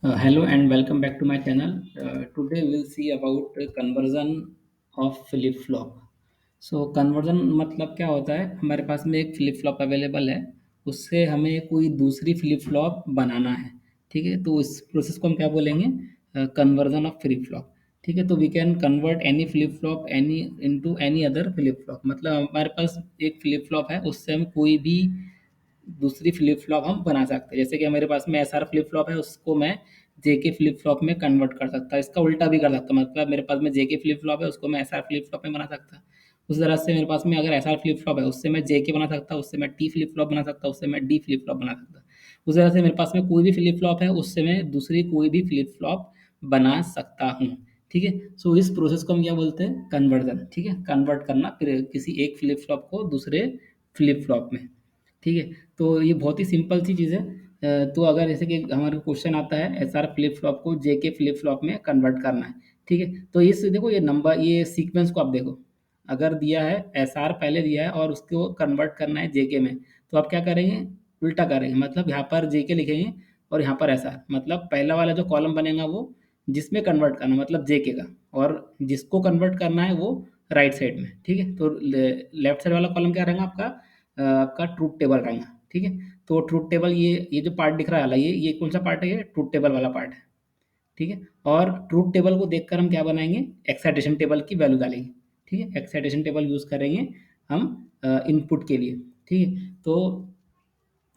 Hello and welcome back to my channel. Today we'll see about conversion of flip flop. So conversion मतलब क्या होता है? हमारे पास में एक फ्लिप फ्लॉप अवेलेबल है, उससे हमें कोई दूसरी फ्लिप फ्लॉप बनाना है। ठीक है, तो इस प्रोसेस को हम क्या बोलेंगे? Conversion of flip flop. ठीक है, तो we can convert any flip flop any into any other flip flop. मतलब हमारे पास एक फ्लिप फ्लॉप है, उससे हम कोई भी दूसरी फ्लिप फ्लॉप हम बना सकते हैं। जैसे कि मेरे पास में एसआर फ्लिप फ्लॉप है, उसको मैं जेके फ्लिप फ्लॉप में कन्वर्ट कर सकता हूँ। इसका उल्टा भी कर सकता हूँ, मतलब मेरे पास में जेके फ्लिप फ्लॉप है, उसको मैं एसआर फ्लिप फ्लॉप में बना सकता हूँ। उस तरह से मेरे पास में अगर एसआर फ्लिप फ्लॉप है, उससे मैं जेके बना सकता हूँ, उससे मैं टी फ्लिप फ्लॉप बना सकता हूँ, उससे मैं डी फ्लिप फ्लॉप बना सकता हूँ। उस तरह से मेरे पास में कोई भी फ्लिप फ्लॉप है, उससे मैं दूसरी कोई भी फ्लिप फ्लॉप बना सकता हूँ। ठीक है, सो इस प्रोसेस को हम क्या बोलते हैं? कन्वर्जन। ठीक है, कन्वर्ट करना फिर किसी एक फ्लिप फ्लॉप को दूसरे फ्लिप फ्लॉप में। ठीक है, तो ये बहुत ही सिंपल सी चीज़ है। तो अगर जैसे कि हमारे क्वेश्चन आता है एसआर फ्लिप फ्लॉप को जेके फ्लिप फ्लॉप में कन्वर्ट करना है। ठीक है, तो इस देखो ये नंबर ये सीक्वेंस को आप देखो। अगर दिया है एसआर पहले दिया है और उसको कन्वर्ट करना है जेके में, तो आप क्या करेंगे? उल्टा करेंगे, मतलब यहाँ पर जेके लिखेंगे और यहाँ पर एसआर। मतलब पहला वाला जो कॉलम बनेगा वो जिसमें कन्वर्ट करना मतलब जेके का, और जिसको कन्वर्ट करना है वो राइट साइड में। ठीक है, तो लेफ्ट साइड वाला कॉलम क्या रहेगा आपका? आपका ट्रूथ टेबल रहेगा। ठीक है, तो ट्रूथ टेबल ये जो पार्ट दिख रहा है वाला, ये कौन सा पार्ट है? ये ट्रूथ टेबल वाला पार्ट है। ठीक है, और ट्रूथ टेबल को देखकर हम क्या बनाएंगे? एक्साइटेशन टेबल की वैल्यू डालेंगे। ठीक है, एक्साइटेशन टेबल यूज करेंगे हम इनपुट के लिए। ठीक है, तो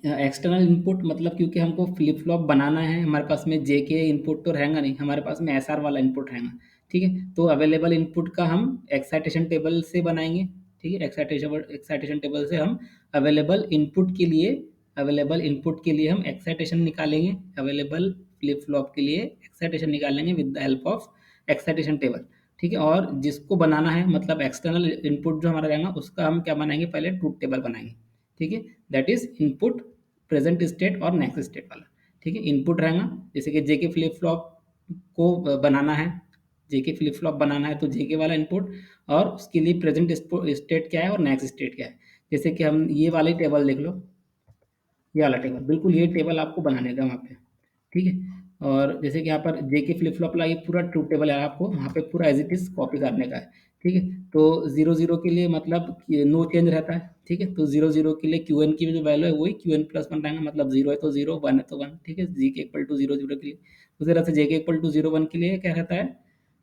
एक्सटर्नल इनपुट मतलब क्योंकि हमको फ्लिप फ्लॉप बनाना है, हमारे पास में जे के इनपुट तो रहेगा नहीं, हमारे पास में एस आर वाला इनपुट रहेगा। ठीक है, तो अवेलेबल इनपुट का हम एक्साइटेशन टेबल से बनाएंगे। ठीक है, एक्साइटेशन टेबल से हम अवेलेबल इनपुट के लिए अवेलेबल इनपुट के लिए हम एक्साइटेशन निकालेंगे। अवेलेबल फ्लिप फ्लॉप के लिए एक्साइटेशन निकालेंगे with the help of excitation table. ठीक है, और जिसको बनाना है मतलब एक्सटर्नल इनपुट जो हमारा रहेगा उसका हम क्या बनाएंगे? पहले ट्रूथ टेबल बनाएंगे। ठीक है, that is input present state और नेक्स्ट स्टेट वाला। ठीक है, इनपुट रहेगा जैसे कि जेके फ्लिप फ्लॉप को बनाना है, जेके फ्लिप फ्लॉप बनाना है तो जेके वाला इनपुट, और उसके लिए प्रेजेंट स्टेट क्या है और नेक्स्ट स्टेट क्या है। जैसे कि हम ये वाली टेबल देख लो, ये वाला टेबल बिल्कुल ये टेबल आपको बनाने का वहाँ पे। ठीक है, और जैसे कि यहाँ पर जेके फ्लिप फ्लॉप वाला ये पूरा ट्रूथ टेबल है, आपको वहाँ पे पूरा एज इट इज कॉपी करने का है। ठीक है, तो जीरो जीरो के लिए मतलब नो चेंज रहता है। ठीक है, तो जीरो जीरो के लिए क्यू एन की जो वैल्यू है वही क्यू एन प्लस वन रहेगा, मतलब जीरो है तो जीरो, वन है तो वन। ठीक है, जी के इक्वल टू जीरो जीरो के लिए। उसी तरह से जे के इक्वल टू जीरो वन के लिए क्या रहता है?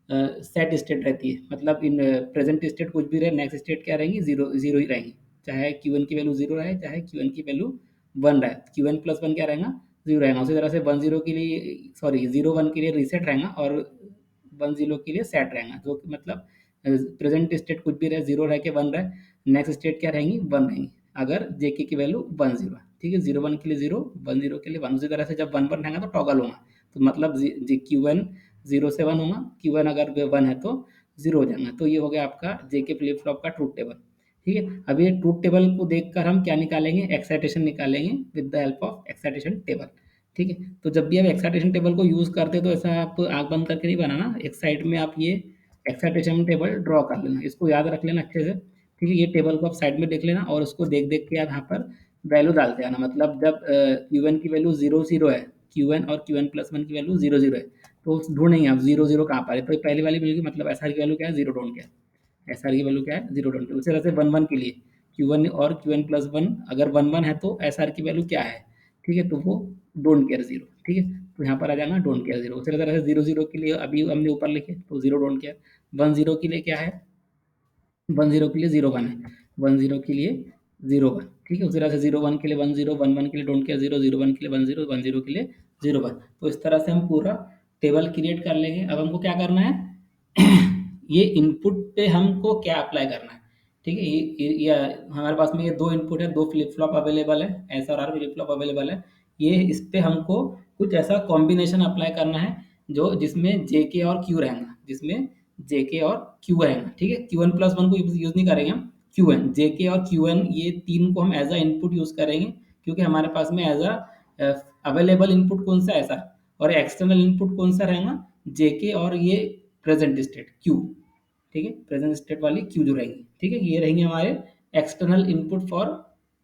सेट स्टेट रहती है, मतलब इन प्रेजेंट स्टेट कुछ भी रहे, नेक्स्ट स्टेट क्या रहेंगी? जीरो जीरो ही रहेंगी। चाहे क्यू एन की वैल्यू जीरो रहे, चाहे क्यू एन की वैल्यू वन रहे, क्यू एन प्लस वन क्या रहेगा? जीरो रहेगा। उसी तरह से वन जीरो के लिए, सॉरी जीरो वन के लिए रीसेट रहेगा, और वन जीरो के लिए सेट रहेगा, जो कि मतलब प्रेजेंट स्टेट कुछ भी रहे, जीरो रह के वन रहे, नेक्स्ट स्टेट क्या रहेंगी? वन रहेंगी, अगर जेके की वैल्यू वन जीरो है। ठीक है, जीरो वन के लिए जीरो, वन जीरो के लिए वन। उसी तरह से जब वन वन रहेगा तो टॉगल होगा, तो मतलब जी क्यू एन जीरो से वन होगा, क्यू एन अगर वन है तो जीरो हो जाएगा। तो ये हो गया आपका जेके फ्लिप फ्लॉप का ट्रूथ टेबल। ठीक है, अब ये ट्रूथ टेबल को देखकर हम क्या निकालेंगे? एक्साइटेशन निकालेंगे with the help of excitation table. ठीक है, तो जब भी आप एक्साइटेशन टेबल को यूज़ करते हैं तो ऐसा आप आँख बंद करके नहीं बनाना, एक साइड में आप ये एक्साइटेशन टेबल ड्रॉ कर लेना, इसको याद रख लेना अच्छे से। ठीक है, ये टेबल को आप साइड में देख लेना और उसको देख देख के आप यहाँ पर वैल्यू डालते आना। मतलब जब क्यू एन की वैल्यू जीरो जीरो है, क्यू एन और क्यू एन प्लस वन की वैल्यू जीरो जीरो है, तो ढूंढेंगे आप जीरो जीरो कहाँ पर है, तो पहली वाली वैल्यू मतलब एस आर की वैल्यू क्या है? जीरो ढूंढ के, एस आर की वैल्यू क्या है? जीरो ढूंढ के। उसी तरह से वन वन के लिए क्यू वन और क्यू एन प्लस वन, अगर वन वन है तो एस आर की वैल्यू क्या है? ठीक है, तो वो डोंट केयर जीरो। ठीक है, तो यहाँ पर आ जाएगा डोंट केयर जीरो। उसी तरह से जीरो जीरो के लिए अभी हमने ऊपर लिखे तो zero don't care. One zero के लिए क्या है? वन जीरो के लिए जीरो वन है, वन जीरो के लिए जीरो वन। ठीक है, उसी तरह से जीरो वन के लिए वन जीरो, वन वन के लिए don't care zero, zero one के लिए वन जीरो, वन जीरो के लिए जीरो वन। तो इस तरह से हम पूरा टेबल क्रिएट कर लेंगे। अब हमको क्या करना है? ये इनपुट पे हमको क्या अप्लाई करना है? ठीक है, ये हमारे पास में ये दो इनपुट है, दो फ्लिप फ्लॉप अवेलेबल है, एस और आर फ्लिप फ्लॉप अवेलेबल है। ये इस पे हमको कुछ ऐसा कॉम्बिनेशन अप्लाई करना है जो जिसमें जे के और क्यू रहेगा, जिसमें जे के और क्यू रहेगा। ठीक है, क्यू एन प्लस वन को यूज नहीं करेंगे हम, क्यू एन, जे के और क्यू एन ये तीन को हम एज अ इनपुट यूज करेंगे, क्योंकि हमारे पास में एज अ अवेलेबल इनपुट कौन सा? ऐसा, और एक्सटर्नल इनपुट कौन सा रहेगा? जे के और ये प्रेजेंट स्टेट क्यू। ठीक है, प्रेजेंट स्टेट वाली क्यू जो रहेंगी। ठीक है, ये रहेंगे हमारे external input for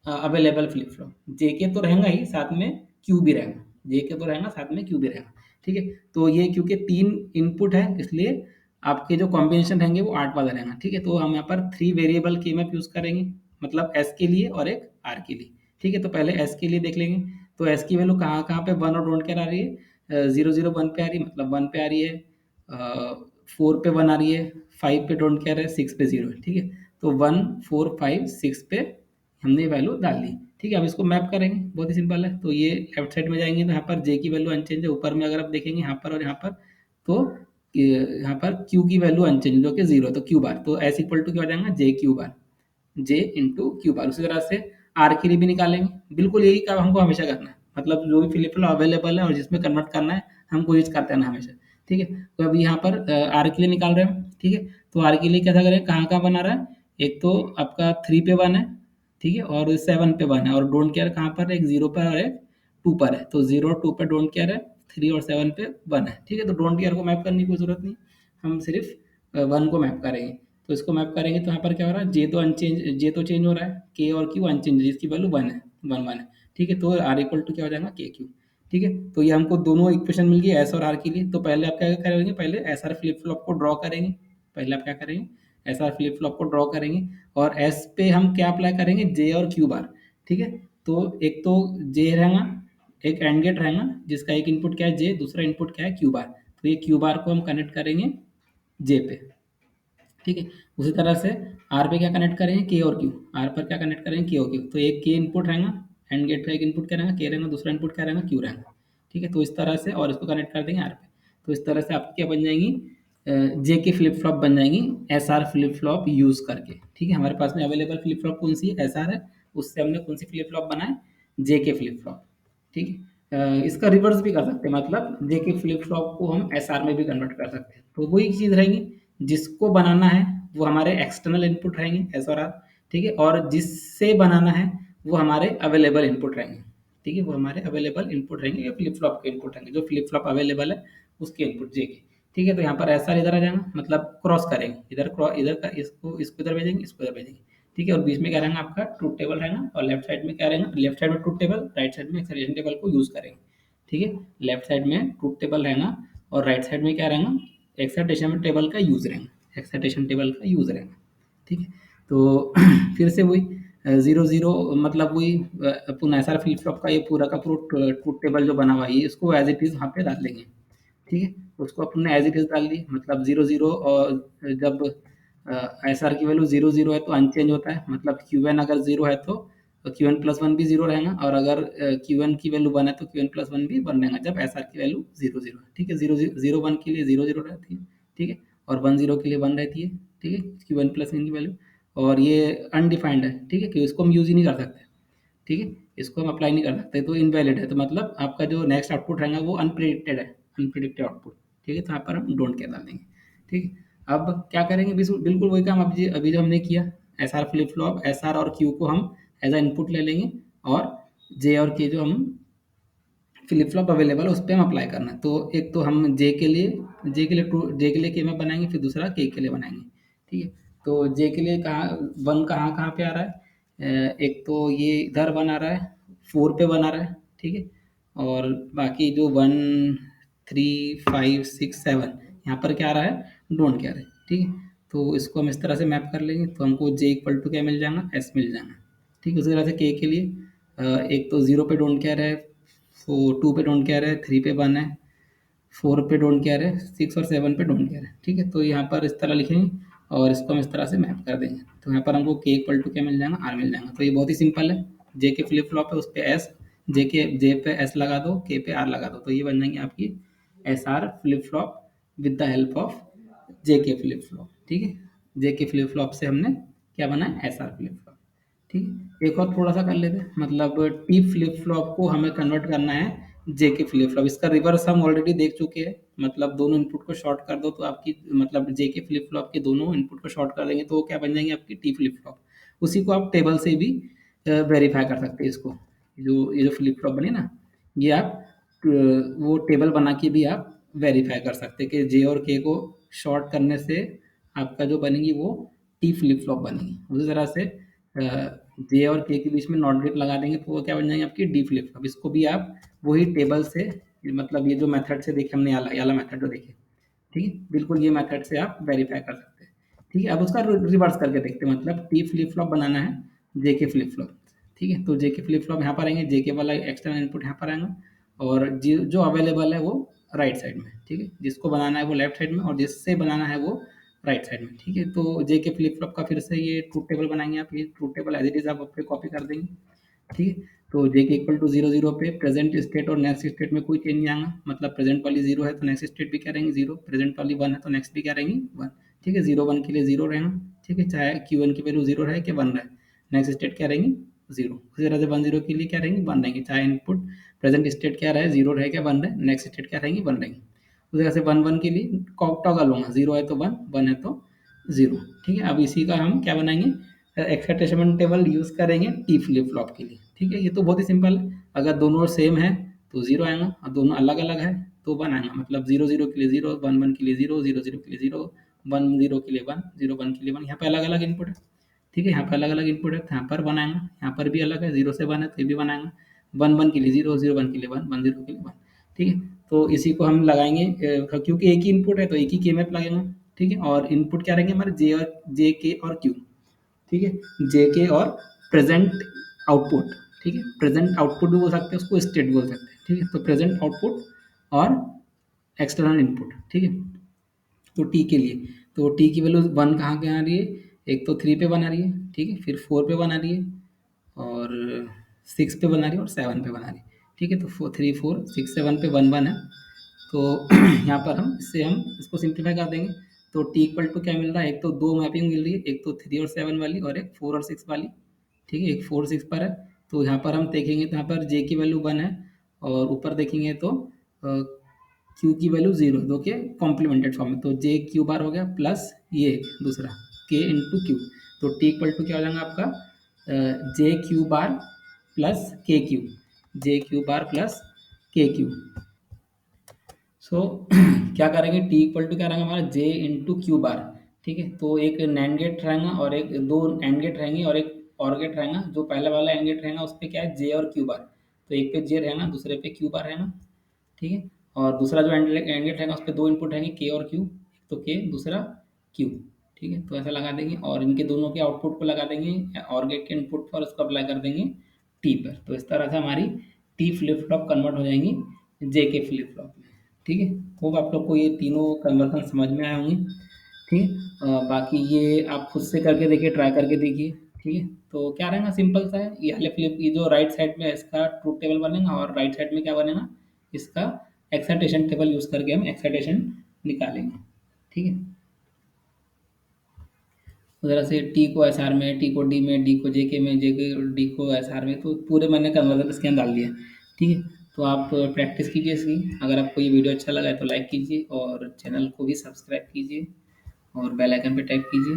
available flip flop. JK तो रहेगा ही, साथ में क्यू भी रहेगा। जे के तो रहेगा, साथ में क्यू भी रहेगा। ठीक है, तो ये क्योंकि 3 इनपुट है, इसलिए आपके जो कॉम्बिनेशन रहेंगे वो 8 वाला रहेगा। ठीक है, तो हम यहाँ पर 3 वेरिएबल के मैप यूज़ करेंगे, मतलब एस के लिए और एक आर के लिए। ठीक है, तो पहले एस के लिए देख लेंगे। तो एस की वैल्यू कहाँ कहाँ पे 1 और डोंट केयर आ रही है, 0 0 1 पे आ रही है, मतलब 1 पे आ रही है, 4 पे 1 आ रही है, 5 पे डोंट केयर है, 6 पे 0 है। ठीक है, तो 1 4 5 6 पे हमने वैल्यू डाल दी। ठीक है, अब इसको मैप करेंगे, बहुत ही सिंपल है। तो ये लेफ्ट साइड में जाएंगे तो यहाँ पर जे की वैल्यू अनचेंज है, ऊपर में अगर आप देखेंगे यहाँ पर और यहाँ पर, तो यहाँ पर क्यू की वैल्यू अनचेंज जो कि 0 है, तो क्यू बार, तो एस इक्वल टू क्या हो जाएगा, जे Q bar, J into Q bar. उसी तरह से आर के लिए भी निकालेंगे, बिल्कुल यही काम हमको हमेशा करना है, मतलब जो भी फ्लिप फ्लॉप अवेलेबल है और जिसमें कन्वर्ट करना है हमको यूज करते हैं ना हमेशा। ठीक है, तो अभी यहाँ पर आर के लिए निकाल रहे हैं। ठीक है, तो आर के लिए कैसा करें, कहाँ कहाँ बना रहा है, एक तो आपका 3 पे 1 है, ठीक है, और 7 पे 1 है, और डोंट केयर कहाँ पर है, एक 0 पर और एक 2 पर है। तो 0 और 2 पर डोंट केयर है, 3 और 7 पे 1 है। ठीक है, तो डोंट केयर को मैप करने की कोई जरूरत नहीं, हम सिर्फ 1 को मैप करेंगे। तो इसको मैप करेंगे तो यहाँ पर क्या हो रहा है, जे तो अनचेंज, जे तो चेंज हो रहा है, के और क्यू अनचेंज है, जिसकी वैल्यू 1 है, 1 है। ठीक है, तो आर इक्वल टू क्या हो जाएगा, के क्यू। ठीक है, तो ये हमको दोनों इक्वेशन मिल गई एस और आर के लिए। तो पहले आप क्या करेंगे, पहले एस आर फ्लिप फ्लॉप को ड्रॉ करेंगे। पहले आप क्या करेंगे, एस आर फ्लिप फ्लॉप को ड्रॉ करेंगे, और एस पे हम क्या अप्लाई करेंगे, जे और क्यू बार। ठीक है, तो एक तो जे रहेगा, एक एंड गेट रहेगा जिसका एक इनपुट क्या है जे, दूसरा इनपुट क्या है क्यू बार। तो ये क्यू बार को हम कनेक्ट करेंगे जे पे। ठीक है, उसी तरह से आर पे क्या कनेक्ट करेंगे, के और क्यू। आर पर क्या कनेक्ट करेंगे, के और क्यू। तो एक के इनपुट रहेगा, एंड गेट का एक इनपुट क्या रहेगा, के रहेगा, दूसरा इनपुट क्या रहेगा, क्यू रहेगा। ठीक है, तो इस तरह से, और इसको कनेक्ट कर देंगे आर पे। तो इस तरह से आपकी क्या बन जाएंगी, जे के फ्लिप फ्लॉप बन जाएंगी S R flip flop use करके। ठीक है, हमारे पास में अवेलेबल फ्लिप फ्लॉप कौन सी है, एस आर है, उससे हमने कौन सी फ्लिप फ्लॉप बनाए, जे के फ्लिप फ्लॉप। ठीक है, इसका रिवर्स भी कर सकते हैं, मतलब जे के फ्लिप फ्लॉप को हम एस आर में भी कन्वर्ट कर सकते हैं। तो वही चीज़ रहेगी, जिसको बनाना है वो हमारे एक्सटर्नल इनपुट रहेंगे एस और आर। ठीक है, और जिससे बनाना है वो हमारे अवेलेबल इनपुट रहेंगे। ठीक है, वो हमारे अवेलेबल इनपुट रहेंगे, या फ्लिप फ्लॉप के इनपुट रहेंगे, जो फ्लिप फ्लॉप अवेलेबल है उसके इनपुट जे के। ठीक है, तो यहाँ पर एस आर इधर आ जाएगा, मतलब क्रॉस करेंगे, इधर क्रॉस, इधर का इसको इसको इधर भेजेंगे, इसको इधर भेजेंगे। ठीक है, और बीच में क्या रहेगा आपका ट्रूथ टेबल रहेगा, और लेफ्ट साइड में क्या रहेगा, लेफ्ट साइड में ट्रूथ टेबल, राइट साइड में एक्सेलेरेशन टेबल को यूज करेंगे। ठीक है, लेफ्ट साइड में ट्रूथ टेबल रहेगा, और राइट साइड में क्या रहेगा, एक्साइटेशन टेबल का यूज रहेगा, एक्साइटेशन टेबल का यूज रहेगा। ठीक है, तो फिर से वही 0 0, मतलब वही पुनः एस आर फ्लिप फ्लॉप का ये पूरा का पूरा ट्रूथ टेबल जो बना हुआ है, इसको एज इट इज वहाँ पे डाल देंगे। ठीक है, उसको अपन ने एज इट इज डाल दी, मतलब 0 0, और जब एस आर की वैल्यू 0 0 है तो अनचेंज होता है, मतलब क्यू एन अगर 0 है तो क्यू एन प्लस वन भी 0 रहेगा, और अगर क्यू एन की वैल्यू 1 है तो क्यू एन प्लस वन भी 1 रहेगा, जब एस आर की वैल्यू 0 0 है। ठीक है, 0 0 1 के लिए 0 0 रहती है। ठीक है, और 1 0 के लिए 1 रहती है। ठीक है, क्यू एन प्लस वन की वैल्यू, और ये अनडिफाइंड है। ठीक है, कि इसको हम यूज ही नहीं कर सकते। ठीक है, इसको हम अप्लाई नहीं कर सकते, तो इनवैलिड है, तो मतलब आपका जो नेक्स्ट आउटपुट रहेगा वो अनप्रिडिक्टेड है, अनप्रिडिक्टेड आउटपुट। ठीक है, तो यहाँ पर हम डोंट केयर डाल देंगे। ठीक है, अब क्या करेंगे, बिल्कुल वही काम अभी अभी जो हमने किया, S R flip flop, S R और क्यू को हम एज अ इनपुट ले लेंगे, और जे और के जो हम फ्लिप फ्लॉप अवेलेबल है उस पर हम अप्लाई करना है। तो एक तो हम जे के लिए के में बनाएंगे, फिर दूसरा के लिए बनाएंगे। ठीक है, तो जे के लिए कहाँ, वन कहाँ कहाँ पे आ रहा है, एक तो ये इधर वन आ रहा है, 4 पे वन आ रहा है। ठीक है, और बाकी जो 1 3 5 6 7 यहाँ पर क्या आ रहा है, डोंट केयर है। ठीक है, तो इसको हम इस तरह से मैप कर लेंगे, तो हमको जे इक्वल टू क्या मिल जाएगा, एस मिल जाएगा। ठीक है, उसी तरह से के लिए एक तो 0 पे डोंट केयर है, 2 पे डोंट केयर है, 3 पे 1 है, 4 पे डोंट केयर है, 6 और 7 पे डोंट केयर है। ठीक है, तो यहाँ पर इस तरह लिखेंगे, और इसको हम इस तरह से मैप कर देंगे, तो यहाँ पर हमको के इक्वल टू क्या मिल जाएगा, आर मिल जाएगा। तो ये बहुत ही सिंपल है, जे के फ्लिप फ्लॉप है, उस पे एस, जे पे एस लगा दो, के पे आर लगा दो, तो ये बन जाएंगे आपकी S R flip flop with the help of J K flip flop. ठीक है, जे के फ्लिप फ्लॉप से हमने क्या बनाया, एस आर फ्लिप फ्लॉप। ठीक है, एक और थोड़ा सा कर लेते हैं, मतलब टी फ्लिप फ्लॉप को हमें कन्वर्ट करना है जे के फ्लिप फ्लॉप। इसका रिवर्स हम ऑलरेडी देख चुके हैं, मतलब दोनों इनपुट को शॉर्ट कर दो तो आपकी, मतलब जे के फ्लिप फ्लॉप के दोनों इनपुट को शॉर्ट कर देंगे तो वो क्या बन जाएंगे, आपकी टी फ्लिप फ्लॉप। उसी को आप टेबल से भी वेरीफाई कर सकते हैं, इसको जो ये जो फ्लिप फ्लॉप बने ना, ये आप वो टेबल बना के भी आप वेरीफाई कर सकते हैं कि जे और के को शॉर्ट करने से आपका जो बनेगी वो टी फ्लिप फ्लॉप बनेगी। उसी तरह से जे और के के बीच में नॉट गेट लगा देंगे तो वो क्या बन जाएंगे, आपकी डी फ्लिप फ्लॉप। इसको भी आप वही टेबल से, मतलब ये जो मेथड से देखे हमने, ये वाला मेथड जो देखे, ठीक है, बिल्कुल ये मेथड से आप वेरीफाई कर सकते हैं। ठीक है, अब उसका रिवर्स करके देखते हैं, मतलब टी फ्लिप फ्लॉप बनाना है जेके फ्लिप फ्लॉप। ठीक है, तो जेके फ्लिप फ्लॉप यहाँ पर आएंगे, जेके वाला एक्सटर्नल इनपुट यहाँ पर आएगा, और जो अवेलेबल है वो राइट साइड में। ठीक है, जिसको बनाना है वो लेफ्ट साइड में, और जिससे बनाना है वो राइट साइड में। ठीक है, तो जेके फ्लिप फ्लॉप का फिर से ये ट्रूथ टेबल बनाएंगे आप, ये truth table as it is आप पे कॉपी कर देंगे। ठीक है, तो जे के इक्वल टू जीरो जीरो पे प्रेजेंट स्टेट और नेक्स्ट स्टेट में कोई चेंज नहीं आएगा, मतलब प्रेजेंट वाली जीरो है तो नेक्स्ट स्टेट भी क्या रहेंगे जीरो, प्रेजेंट वाली वन है तो नेक्स्ट भी क्या रहेंगी वन। ठीक है, जीरो वन के लिए जीरो रहेगा। ठीक है, चाहे क्यू वन की वैल्यू जीरो रहे कि वन रहे, नेक्स्ट स्टेट क्या रहेंगी जीरो। उसी तरह से वन जीरो के लिए क्या रहेंगी वन रहेंगी, चाहे इनपुट प्रेजेंट स्टेट क्या रहे, जीरो रहे क्या वन रहे, नेक्स्ट स्टेट क्या रहेंगी वन रहेंगी। उसी तरह से वन वन के लिए टॉगल होगा, जीरो है तो वन, वन है तो जीरो। ठीक है, अब इसी का हम क्या बनाएंगे, एक्साइटेशन टेबल यूज करेंगे टी फ्लिप फ्लॉप के लिए। ठीक है, ये तो बहुत ही सिंपल है, अगर दोनों सेम है तो जीरो आएगा, और दोनों अलग अलग है तो वन आएगा, मतलब जीरो जीरो के लिए जीरो, वन वन के लिए जीरो, जीरो जीरो के लिए जीरो, वन जीरो के लिए वन, जीरो वन के लिए वन। यहाँ पे अलग अलग इनपुट है। ठीक है, यहाँ पर अलग अलग इनपुट है तो यहाँ पर वन आएगा, यहाँ पर भी अलग है, जीरो से वन है तो ये भी वन आएगा, वन वन के लिए जीरो, जीरो वन के लिए वन, वन जीरो के लिए वन। ठीक है, तो इसी को हम लगाएंगे, क्योंकि एक ही इनपुट है तो एक ही के मैप लगेगा। ठीक है, और इनपुट क्या रहेंगे हमारे, जे और जे के और क्यू। ठीक है, जेके और प्रेजेंट आउटपुट। ठीक है, प्रेजेंट आउटपुट भी बोल सकते हैं उसको, स्टेट बोल सकते हैं। ठीक है, तो प्रेजेंट आउटपुट और एक्सटर्नल इनपुट। ठीक है, तो टी के लिए, तो टी की वैल्यू वन कहाँ के आ रही है, एक तो थ्री पे बना रही है, ठीक है, फिर फोर पे बना रही है, और सिक्स पे बना रही है, और सेवन पे बना रही है। ठीक है, तो four three four six seven पे वन वन है, तो यहाँ पर हम इससे हम इसको सिंप्लीफाई कर देंगे। तो टी इक्वल टू क्या मिल रहा है, एक तो दो मैपिंग मिल रही है, एक तो थ्री और सेवन वाली, और एक फोर और सिक्स वाली। ठीक है, एक फोर सिक्स पर है, तो यहाँ पर हम देखेंगे तो यहाँ पर जे की वैल्यू वन है, और ऊपर देखेंगे तो क्यू की वैल्यू जीरो, दो के कॉम्प्लीमेंटेड फॉर्म में, तो जे क्यू बार हो गया प्लस ये दूसरा के इंटू क्यू। तो टी इक्वल टू क्या हो जाएगा आपका जे क्यू बार प्लस के क्यू, जे क्यू बार प्लस के क्यू। सो क्या करेंगे, टी इक्वल टू क्या रहेगा हमारा जे इंटू क्यू बार। ठीक है, तो एक नैंड गेट रहेगा, और एक दो एंड गेट रहेंगे, और एक और गेट रहेगा, जो पहले वाला एंड गेट रहेगा उस पर क्या है जे और क्यू बार, तो एक पे जे रहेगा दूसरे पे क्यू बार रहेगा। ठीक है, और दूसरा जो एंड गेट रहेगा उस पर दो इनपुट रहेंगे के और क्यू, एक तो के दूसरा क्यू। ठीक है, तो ऐसा लगा देंगे, और इनके दोनों के आउटपुट को लगा देंगे और गेट के इनपुट पर, उसको अप्लाई कर देंगे टी पर। तो इस तरह से हमारी टी फ्लिप फ्लॉप कन्वर्ट हो जाएंगी जे के फ्लिप फ्लॉप में। ठीक है, होप आप लोग को ये तीनों कन्वर्सन समझ में आए होंगे। ठीक है, बाकी ये आप खुद से करके देखिए, ट्राई करके देखिए। ठीक है, तो क्या रहेगा, सिंपल सा है, ये वाले फ्लिप, ये जो राइट साइड में है इसका ट्रूथ टेबल बनेगा, और राइट साइड में क्या बनेगा, इसका एक्साइटेशन टेबल यूज करके हम एक्साइटेशन निकालेंगे। ठीक है, उस तरह से टी को एस आर में, टी को डी में, डी को जे के में, जे के डी को एस आर में, तो पूरे मैंने कन्वर्जन इसके अंदर डाल दिया। ठीक है, तो आप प्रैक्टिस कीजिए इसकी, अगर आपको ये वीडियो अच्छा लगा है तो लाइक कीजिए, और चैनल को भी सब्सक्राइब कीजिए, और बेल आइकन पे टैप कीजिए।